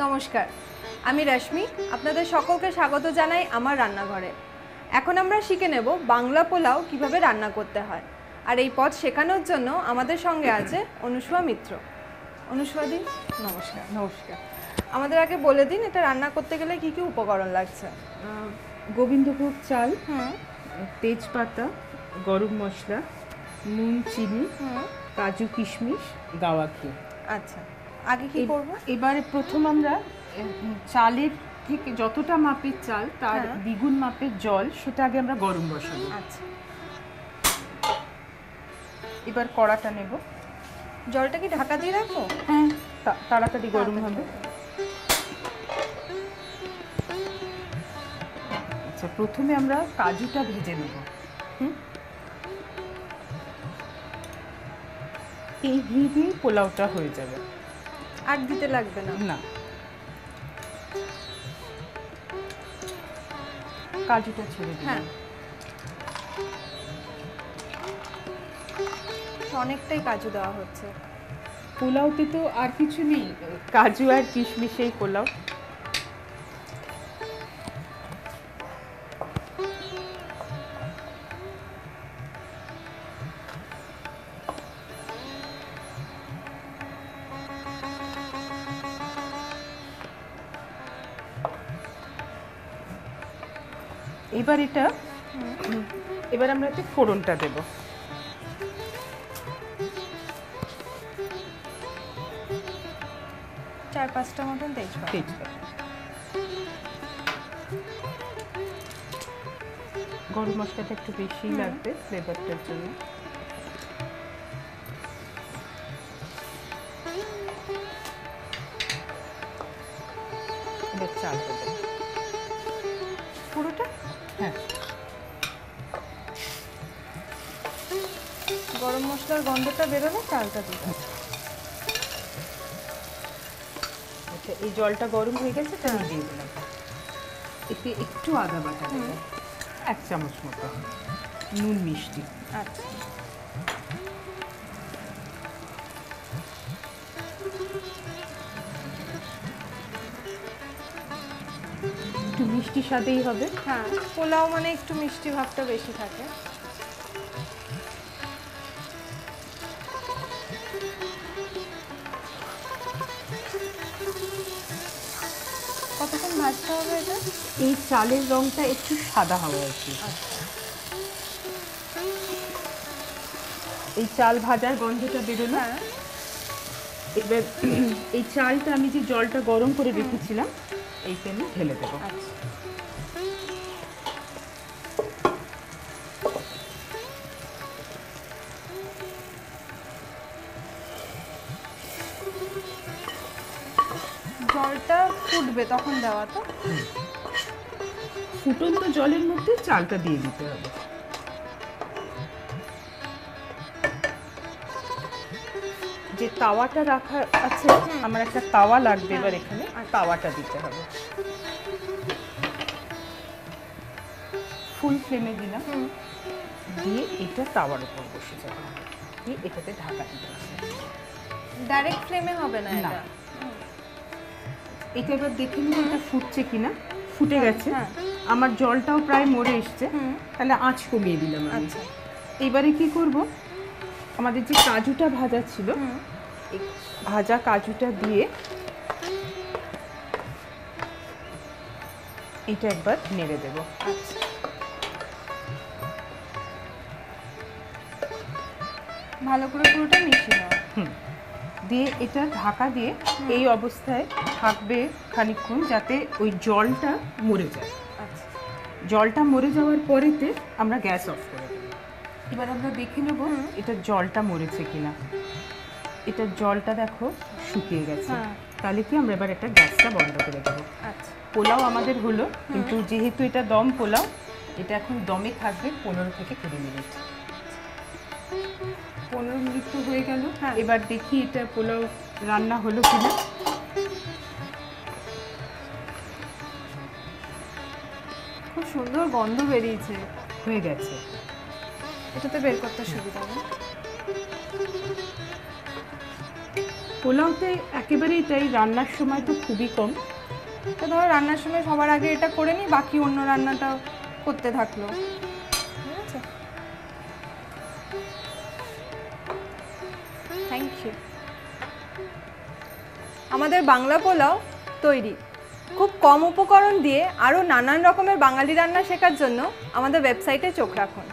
নমস্কার, আমি রশ্মি। আপনাদের সকলকে স্বাগত জানাই আমার রান্নাঘরে। এখন আমরা শিখে নেব বাংলা পোলাও কিভাবে রান্না করতে হয়। আর এই পদ শেখানোর জন্য আমাদের সঙ্গে আছে অনুসুয়া মিত্র। অনুসুয়াদি, নমস্কার। নমস্কার। আমাদের আগে বলে দিন, এটা রান্না করতে গেলে কি কি উপকরণ লাগছে? গোবিন্দভোগ চাল, তেজপাতা, গরম মশলা, নুন, চিনি, কাজু, কিশমিশ, গাওয়া ঘি। আচ্ছা, আগে কি করব? এবারে প্রথম আমরা চালের থেকে যতটা মাপের চাল তার দ্বিগুণ মাপের জল, সেটা আগে আমরা গরম বসাবো। আচ্ছা, এবার কড়াটা নেব। জলটা কি ঢাকা দিয়ে রাখবো? হ্যাঁ, তাড়াতাড়ি গরম হবে। আচ্ছা, প্রথমে আমরা কাজুটা ভেজে নেব। এই ঘি দিয়ে পোলাওটা হয়ে যাবে, আর দিতে লাগবে না? না। কাজুটা ছেড়ে দিন। হ্যাঁ, অনেকটাই কাজু দেওয়া হচ্ছে। পোলাওতে তো আর কিছু নেই, কাজু আর কিশমিশেই পোলাও। এবার আমরা একটু ফোড়নটা দেব। 4-5টা মতন তেজপাতা। গরম মশলাটা একটু বেশি লাগবে ফ্লেভারটার জন্য। এবার চালটা দেব পুরোটা? হ্যাঁ। গরম মশলার গন্ধটা বেরোলে চালটা দিই। আচ্ছা, এই জলটা গরম হয়ে গেছে, তাহলে দিয়ে দিলাম। এতে একটু আদা বাটা দেবো, 1 চামচ মতো, নুন, মিষ্টি। আচ্ছা, একটু মিষ্টি স্বাদেই হবে। হ্যাঁ, পোলাও মানে একটু মিষ্টি ভাবটা বেশি থাকে। কতক্ষণ ভাজতে হবে এটা? এই চালের রংটা একটু সাদা হওয়া উচিত। এই চাল ভাজার গন্ধটা বেরোলো। হ্যাঁ, এবার এই চালটা আমি যে জলটা গরম করে রেখেছিলাম এইটা আমি ঢেলে দেবো। আচ্ছা। জলটা ফুটবে তখন দেওয়া তো? ফুটন্ত জলের মধ্যে চালটা দিয়ে দিতে হবে। যে তাওয়াটা রাখা আছে, আমার একটা তাওয়া লাগবে। এবার এখানে তাওয়াটা দিতে হবে। ফুল ফ্লেমে দিলাম, দিয়ে এটা তাওয়ার উপর বসে যাবে, দিয়ে এটাতে ঢাকা দিতে হবে। ডাইরেক্ট ফ্লেমে হবে না না। এটা? এটা এবার দেখে নিন এটা ফুটছে কিনা। ফুটে গেছে, হ্যাঁ। আমার জলটাও প্রায় মরে এসছে, তাহলে আঁচ কমিয়ে দিলাম আমি। আচ্ছা, এবারে কি করব, আমাদের যে কাজুটা ভাজা ছিল, এই ভাজা কাজুটা দিয়ে এটা একবার নেড়ে দেব। আচ্ছা। ভালো করে পুরোটা মিশিয়ে নাও। দিয়ে এটা ঢাকা দিয়ে এই অবস্থায় থাকবে খানিকক্ষণ, যাতে ওই জলটা মরে যায়। আচ্ছা, জলটা মরে যাওয়ার পরেতে আমরা গ্যাস অফ করে দেব। এবার আমরা দেখে নেব এটা জলটা মরেছে কিনা। এটা জলটা দেখো শুকিয়ে গেছে, তাহলে কি আমরা এবার একটা গ্যাসটা বন্ধ করে দেবো। আচ্ছা। পোলাও আমাদের হলো, কিন্তু যেহেতু এটা দম পোলাও, এটা এখন দমে থাকবে 15 থেকে 20 মিনিট। 15 মিনিট তো হয়ে গেল। এবার দেখি এটা পোলাও রান্না হলো কিনা। খুব সুন্দর গন্ধ বেরিয়েছে। হয়ে গেছে। এটাতে বের করতে সুবিধা হবে। পোলাওতে একেবারেই তাই, রান্নার সময় তো খুবই কম। তো ধরো রান্নার সময় সবার আগে এটা করে নিই, বাকি অন্য রান্নাটাও করতে থাকলো। ঠিক আছে, থ্যাংক ইউ। আমাদের বাংলা পোলাও তৈরি। খুব কম উপকরণ দিয়ে আরও নানান রকমের বাঙালি রান্না শেখার জন্য আমাদের ওয়েবসাইটে চোখ রাখুন।